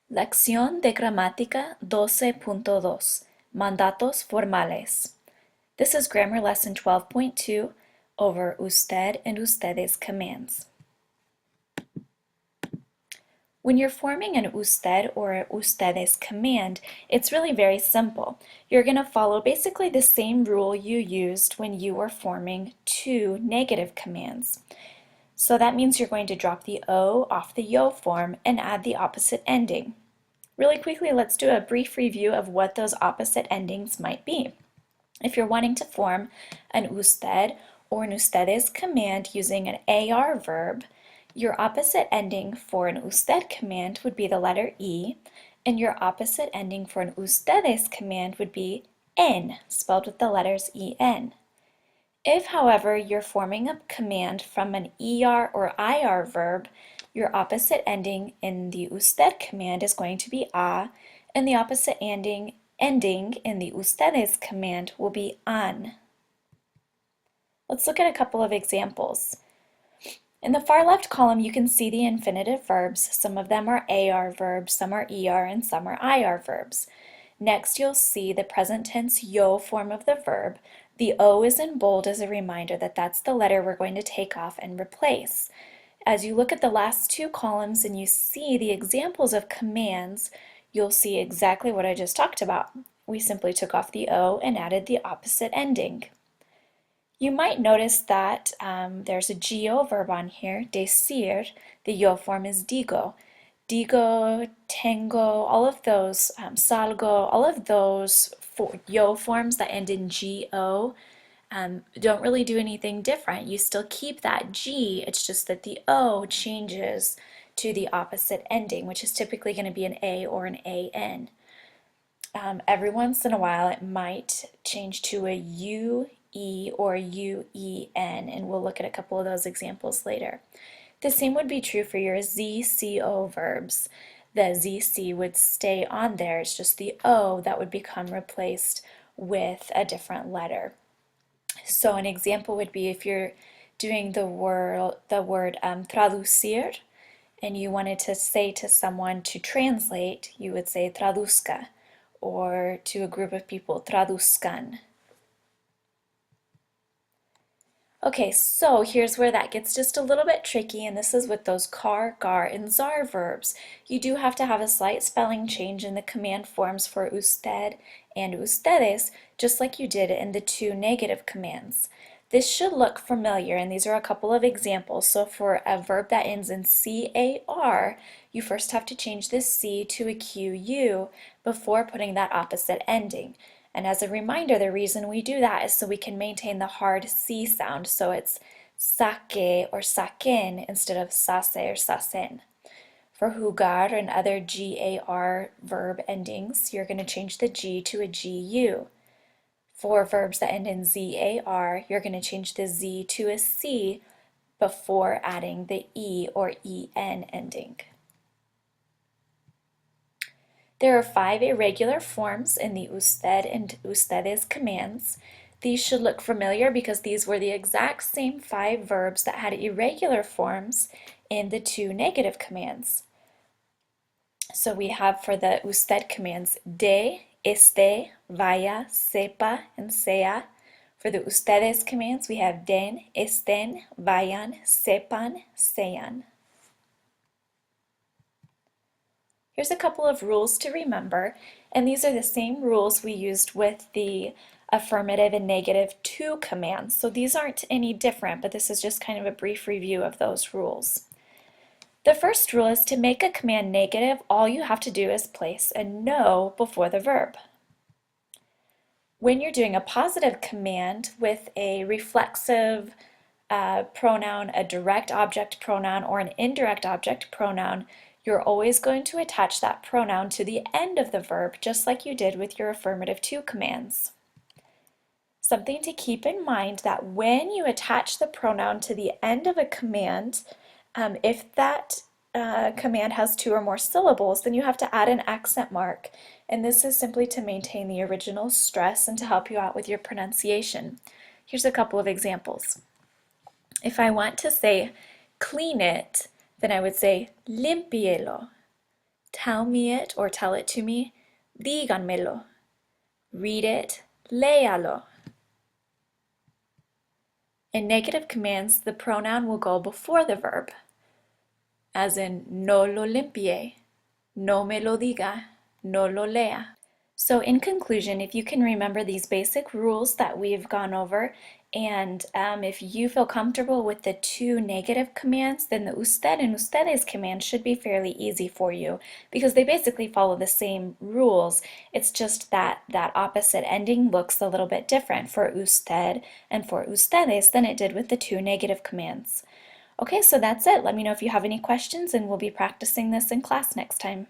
Lección de Gramática 12.2 Mandatos formales. This is Grammar Lesson 12.2 over Usted and Ustedes commands. When you're forming an Usted or Ustedes command, it's really very simple. You're going to follow basically the same rule you used when you were forming two negative commands. So that means you're going to drop the O off the yo form and add the opposite ending. Really quickly, let's do a brief review of what those opposite endings might be. If you're wanting to form an usted or an ustedes command using an AR verb, your opposite ending for an usted command would be the letter E, and your opposite ending for an ustedes command would be N, spelled with the letters EN. If, however, you're forming a command from an ER or IR verb, your opposite ending in the usted command is going to be a, and the opposite ending in the ustedes command will be an. Let's look at a couple of examples. In the far left column, you can see the infinitive verbs. Some of them are AR verbs, some are ER, and some are IR verbs. Next, you'll see the present tense yo form of the verb. The O is in bold as a reminder that that's the letter we're going to take off and replace. As you look at the last two columns and you see the examples of commands, you'll see exactly what I just talked about. We simply took off the O and added the opposite ending. You might notice that there's a GO verb on here, decir. The yo form is digo. Digo, tengo, all of those, salgo, all of those yo forms that end in go don't really do anything different. You still keep that G, it's just that the O changes to the opposite ending, which is typically going to be an A or an AN. Every once in a while it might change to a UE or UEN, and we'll look at a couple of those examples later. The same would be true for your ZCO verbs. The ZC would stay on there, it's just the O that would become replaced with a different letter. So an example would be if you're doing the word traducir, and you wanted to say to someone to translate, you would say traduzca, or to a group of people, traduzcan. Okay, so here's where that gets just a little bit tricky, and this is with those car, gar, and zar verbs. You do have to have a slight spelling change in the command forms for usted and ustedes, just like you did in the two negative commands. This should look familiar, and these are a couple of examples. So for a verb that ends in CAR, you first have to change this C to a QU before putting that opposite ending. And as a reminder, the reason we do that is so we can maintain the hard C sound. So it's sake or saken instead of sase or sasen. For jugar and other GAR verb endings, you're going to change the G to a GU. For verbs that end in ZAR, you're going to change the Z to a C before adding the E or EN ending. There are 5 irregular forms in the usted and ustedes commands. These should look familiar because these were the exact same 5 verbs that had irregular forms in the two negative commands. So we have for the usted commands de, este, vaya, sepa, and sea. For the ustedes commands, we have den, estén, vayan, sepan, sean. Here's a couple of rules to remember, and these are the same rules we used with the affirmative and negative to commands. So these aren't any different, but this is just kind of a brief review of those rules. The first rule is to make a command negative, all you have to do is place a no before the verb. When you're doing a positive command with a reflexive pronoun, a direct object pronoun, or an indirect object pronoun, you're always going to attach that pronoun to the end of the verb, just like you did with your affirmative to commands. Something to keep in mind that when you attach the pronoun to the end of a command, if that command has 2 or more syllables, then you have to add an accent mark. And this is simply to maintain the original stress and to help you out with your pronunciation. Here's a couple of examples. If I want to say clean it, then I would say limpielo. Tell me it or tell it to me. Díganmelo. Read it. Léalo. In negative commands, the pronoun will go before the verb, as in no lo limpie, no me lo diga, no lo lea. So in conclusion, if you can remember these basic rules that we've gone over, and if you feel comfortable with the two negative commands, then the usted and ustedes command should be fairly easy for you because they basically follow the same rules. It's just that that opposite ending looks a little bit different for usted and for ustedes than it did with the two negative commands. Okay, so that's it. Let me know if you have any questions, and we'll be practicing this in class next time.